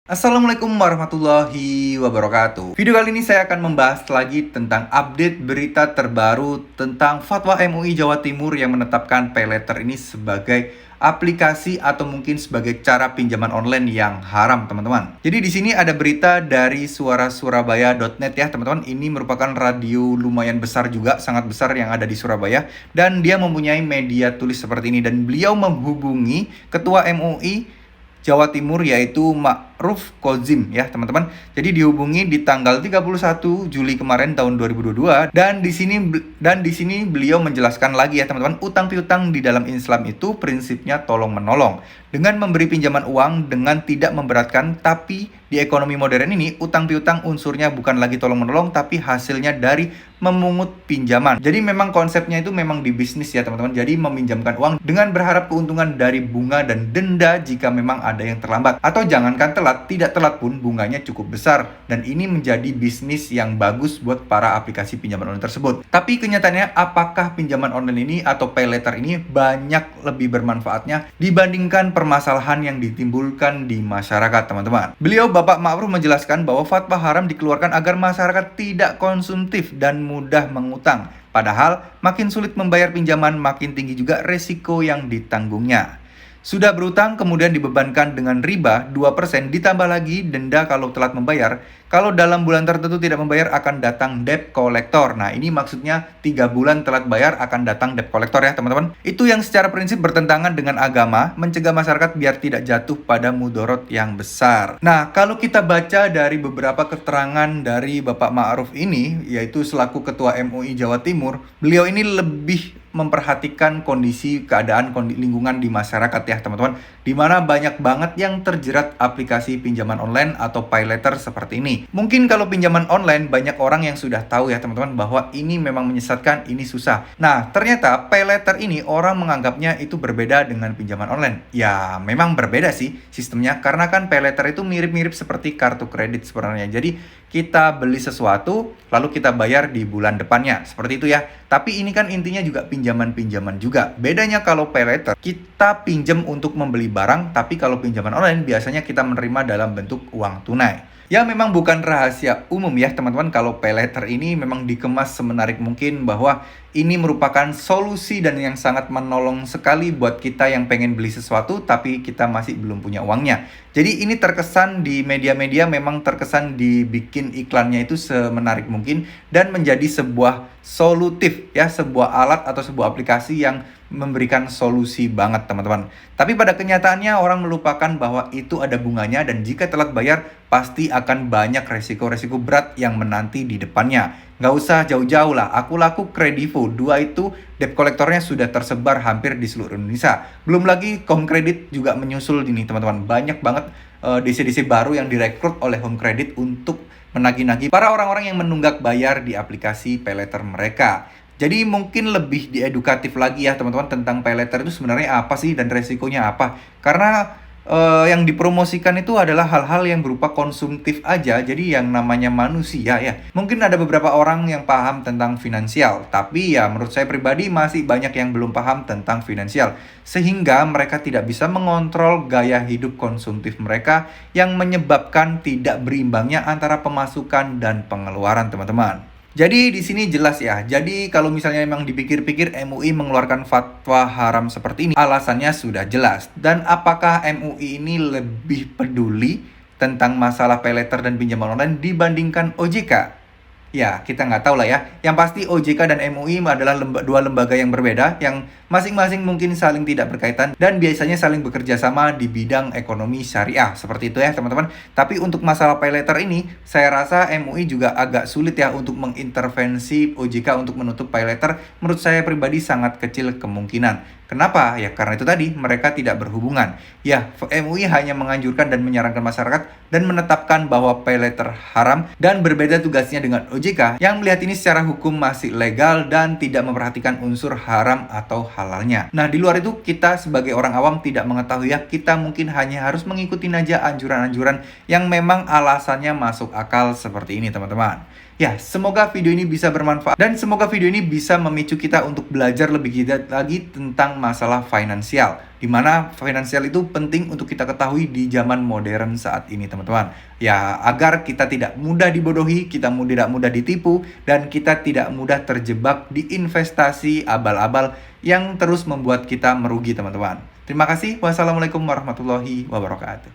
Assalamualaikum warahmatullahi wabarakatuh. Video kali ini saya akan membahas lagi tentang update berita terbaru tentang fatwa MUI Jawa Timur yang menetapkan paylater ini sebagai aplikasi atau mungkin sebagai cara pinjaman online yang haram, teman-teman. Jadi di sini ada berita dari suarasurabaya.net ya, teman-teman. Ini merupakan radio lumayan besar juga, sangat besar yang ada di Surabaya, dan dia mempunyai media tulis seperti ini, dan beliau menghubungi Ketua MUI Jawa Timur yaitu Ma'ruf Kozim ya, teman-teman. Jadi dihubungi di tanggal 31 Juli kemarin tahun 2022, dan di sini beliau menjelaskan lagi ya, teman-teman, utang piutang di dalam Islam itu prinsipnya tolong menolong. Dengan memberi pinjaman uang dengan tidak memberatkan, tapi di ekonomi modern ini utang piutang unsurnya bukan lagi tolong menolong tapi hasilnya dari memungut pinjaman. Jadi memang konsepnya itu memang di bisnis ya, teman-teman. Jadi meminjamkan uang dengan berharap keuntungan dari bunga dan denda jika memang ada yang terlambat. Atau jangankan telat, tidak telat pun bunganya cukup besar. Dan ini menjadi bisnis yang bagus buat para aplikasi pinjaman online tersebut. Tapi kenyataannya, apakah pinjaman online ini atau paylater ini banyak lebih bermanfaatnya dibandingkan permasalahan yang ditimbulkan di masyarakat, teman-teman? Beliau Bapak Ma'ruf menjelaskan bahwa fatwa haram dikeluarkan agar masyarakat tidak konsumtif dan mudah mengutang. Padahal makin sulit membayar pinjaman, makin tinggi juga resiko yang ditanggungnya. Sudah berutang kemudian dibebankan dengan riba 2% ditambah lagi denda kalau telat membayar. Kalau dalam bulan tertentu tidak membayar akan datang debt collector. Nah, ini maksudnya 3 bulan telat bayar akan datang debt collector ya, teman-teman. Itu yang secara prinsip bertentangan dengan agama, mencegah masyarakat biar tidak jatuh pada mudorot yang besar. Nah, kalau kita baca dari beberapa keterangan dari Bapak Ma'ruf ini, yaitu selaku Ketua MUI Jawa Timur, beliau ini lebih memperhatikan kondisi keadaan lingkungan di masyarakat ya, teman-teman, di mana banyak banget yang terjerat aplikasi pinjaman online atau paylater seperti ini. Mungkin kalau pinjaman online banyak orang yang sudah tahu ya, teman-teman, bahwa ini memang menyesatkan, ini susah. Nah, ternyata paylater ini orang menganggapnya itu berbeda dengan pinjaman online. Ya, memang berbeda sih sistemnya, karena kan paylater itu mirip-mirip seperti kartu kredit sebenarnya. Jadi kita beli sesuatu lalu kita bayar di bulan depannya, seperti itu ya. Tapi ini kan intinya juga pinjaman-pinjaman juga. Bedanya kalau paylater, kita pinjam untuk membeli barang, tapi kalau pinjaman online biasanya kita menerima dalam bentuk uang tunai. Ya, memang bukan rahasia umum ya, teman-teman, kalau paylater ini memang dikemas semenarik mungkin bahwa ini merupakan solusi dan yang sangat menolong sekali buat kita yang pengen beli sesuatu tapi kita masih belum punya uangnya. Jadi ini terkesan di media-media, memang terkesan dibikin iklannya itu semenarik mungkin dan menjadi sebuah solutif ya, sebuah alat atau sebuah aplikasi yang memberikan solusi banget, teman-teman. Tapi pada kenyataannya orang melupakan bahwa itu ada bunganya, dan jika telat bayar pasti akan banyak resiko-resiko berat yang menanti di depannya. Nggak usah jauh-jauh lah, aku laku Kredivo 2 itu debt kolektornya sudah tersebar hampir di seluruh Indonesia. Belum lagi Home Credit juga menyusul ini, teman-teman. Banyak banget DC-DC baru yang direkrut oleh Home Credit untuk menagih-nagih para orang-orang yang menunggak bayar di aplikasi paylater mereka. Jadi mungkin lebih diedukatif lagi ya, teman-teman, tentang paylater itu sebenarnya apa sih dan resikonya apa. Karena yang dipromosikan itu adalah hal-hal yang berupa konsumtif aja. Jadi yang namanya manusia ya, mungkin ada beberapa orang yang paham tentang finansial, tapi ya menurut saya pribadi masih banyak yang belum paham tentang finansial, sehingga mereka tidak bisa mengontrol gaya hidup konsumtif mereka yang menyebabkan tidak berimbangnya antara pemasukan dan pengeluaran, teman-teman. Jadi di sini jelas ya. Jadi kalau misalnya memang dipikir-pikir MUI mengeluarkan fatwa haram seperti ini, alasannya sudah jelas. Dan apakah MUI ini lebih peduli tentang masalah paylater dan pinjaman online dibandingkan OJK? Ya, kita nggak tahu lah ya. Yang pasti OJK dan MUI adalah dua lembaga yang berbeda, yang masing-masing mungkin saling tidak berkaitan dan biasanya saling bekerja sama di bidang ekonomi syariah. Seperti itu ya, teman-teman. Tapi untuk masalah paylater ini, saya rasa MUI juga agak sulit ya untuk mengintervensi OJK untuk menutup paylater. Menurut saya pribadi sangat kecil kemungkinan. Kenapa? Ya karena itu tadi, mereka tidak berhubungan. Ya, MUI hanya menganjurkan dan menyarankan masyarakat dan menetapkan bahwa paylater haram, dan berbeda tugasnya dengan OJK yang melihat ini secara hukum masih legal dan tidak memperhatikan unsur haram atau halalnya. Nah, di luar itu kita sebagai orang awam tidak mengetahui ya, kita mungkin hanya harus mengikuti aja anjuran-anjuran yang memang alasannya masuk akal seperti ini, teman-teman. Ya, semoga video ini bisa bermanfaat dan semoga video ini bisa memicu kita untuk belajar lebih giat lagi tentang masalah finansial. Di mana finansial itu penting untuk kita ketahui di zaman modern saat ini, teman-teman. Ya, agar kita tidak mudah dibodohi, kita tidak mudah ditipu, dan kita tidak mudah terjebak di investasi abal-abal yang terus membuat kita merugi, teman-teman. Terima kasih. Wassalamualaikum warahmatullahi wabarakatuh.